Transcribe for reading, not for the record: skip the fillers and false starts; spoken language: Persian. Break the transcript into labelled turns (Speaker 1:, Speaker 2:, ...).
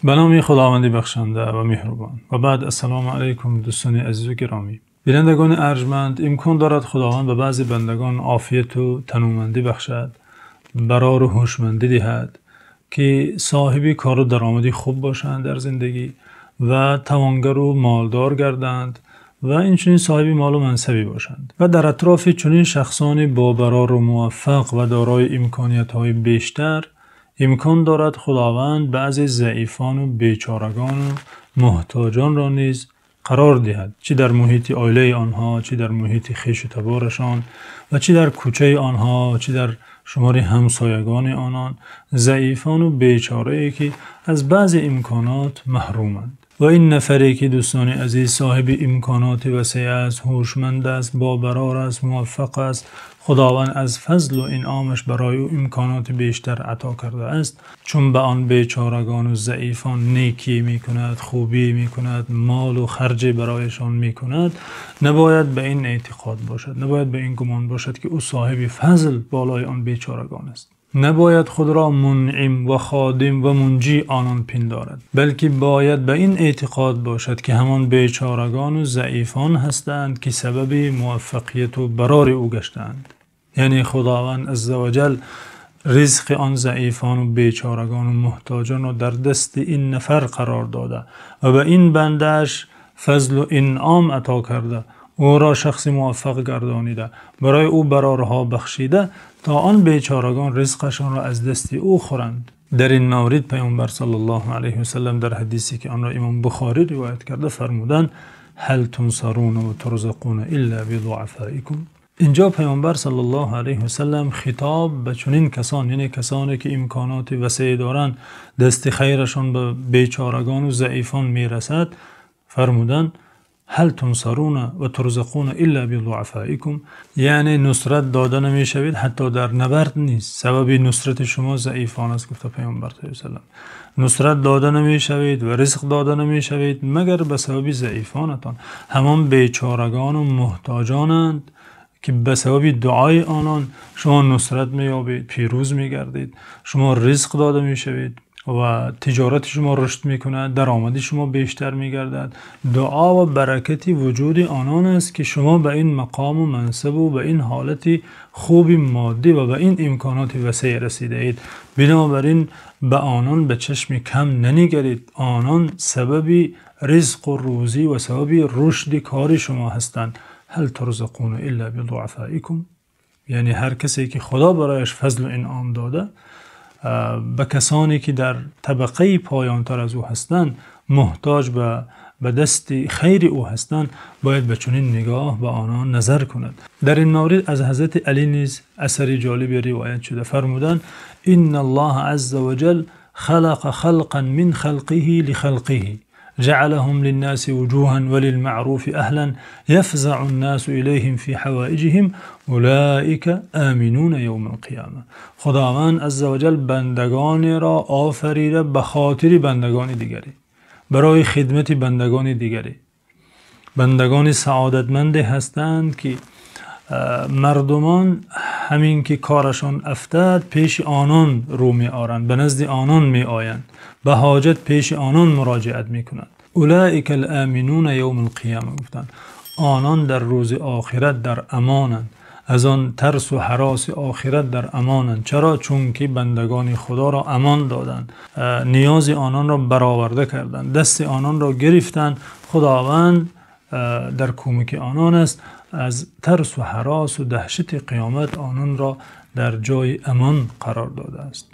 Speaker 1: به نام خداوند بخشنده و مهربان. و بعد السلام علیکم دوستان عزیز و گرامی. بینندگان ارجمند، امکان دارد خداوند به بعضی بندگان عافیت و تنومندی بخشد، برار و هوشمندی دهد که صاحبی کار و درآمدی خوب باشند در زندگی و توانگر و مالدار گردند و اینچنین صاحبی مال و منصبی باشند و در اطراف چنین شخصان با برار و موفق و دارای امکانیت‌های بیشتر امکان دارد خداوند بعضی ضعیفان و بیچارگان و محتاجان را نیز قرار دهد، چه در محیط عائله آنها، چه در محیط خویش و تبارشان و چه در کوچه آنها، چه در شمار همسایگان آنان، ضعیفان و بیچاره‌ای که از بعضی امکانات محرومند. و این نفری که دوستان عزیز صاحب امکانات وسیع است، هوشمند است، با برار است، موفق است، خداوند از فضل و انعامش برای او امکانات بیشتر عطا کرده است، چون به آن بیچارگان و ضعیفان نیکی می کند، خوبی می کند، مال و خرج برایشان می کند، نباید به این اعتقاد باشد، نباید به این گمان باشد که او صاحب فضل بالای آن بیچارگان است. نباید خود را منعم و خادم و منجی آنان پندارد، بلکه باید به این اعتقاد باشد که همان بیچارگان و ضعیفان هستند که سبب موفقیت و برار او گشتند. یعنی خداوند عزوجل رزق آن ضعیفان و بیچارگان و محتاجان را در دست این نفر قرار داده و به این بندش فضل و انعام عطا کرده، او را شخص موفق گردانیده، برای او برارها بخشیده تا آن بیچارگان رزقشان را از دست او خورند. در این مورد پیامبر صلی الله علیه و سلم در حدیثی که آن را امام بخاری روایت کرده فرمودند: هل تنصرون و ترزقون الا بضعفائکم. اینجا پیامبر صلی الله علیه و سلم خطاب به چنین کسان، یعنی کسانی که امکانات وسیع دارند، دست خیرشان به بیچارگان و ضعیفان میرسد، فرمودند هل تنصرون و ترزقون الا بضعفائکم، یعنی نصرت داده نمی شوید حتی در نبرد نیست، سبب نصرت شما ضعیفان است. گفته پیامبر صلی الله علیه و سلم نصرت داده نمی شوید و رزق داده نمی شوید مگر به سبب ضعیفانتان، همان بیچارگان و محتاجانند که به سبب دعای آنان شما نصرت می یابید، پیروز می گردید، شما رزق داده می شوید و تجارت شما رشد می کند، درآمد شما بیشتر می گردد. دعا و برکتی وجود آنان است که شما به این مقام و منصب و به این حالت خوب مادی و به این امکانات وسیع رسیده اید. بنابراین به آنان به چشم کم ننگرید، آنان سبب رزق و روزی و سبب رشد کار شما هستند. هل ترزقون الا بضعفائکم، یعنی هر کسی که خدا برایش فضل و انعام داده به کسانی که در طبقه پایانتر از او هستند، محتاج به دست خیر او هستند، باید به چنین نگاه به آنان نظر کند. در این مورد از حضرت علی نیز اثری جالبی روایت شده، فرمودند: ان الله عز وجل خلق خلقا من خلقه لخلقه جعلهم للناس وجوها وللمعروف اهلا يفزع الناس اليهم في حوائجهم اولئك آمنون یوم القیامه. خداوند عزوجل بندگان را آفریده به خاطر بندگان دیگری، برای خدمت بندگان دیگری. بندگان سعادتمند هستند که مردمان همین که کارشان افتاد پیش آنان رو می آرند، به نزد آنان می آیند، به حاجت پیش آنان مراجعت می کنند. اولئک الآمنون یوم القیامه، گفتند آنان در روز آخرت در امانند، از آن ترس و هراس آخرت در امانند. چرا؟ چون که بندگان خدا را امان دادند، نیاز آنان را برآورده کردند، دست آنان را گرفتند. خداوند در کمک آنان است، از ترس و هراس و دهشت قیامت آنان را در جای امان قرار داده است.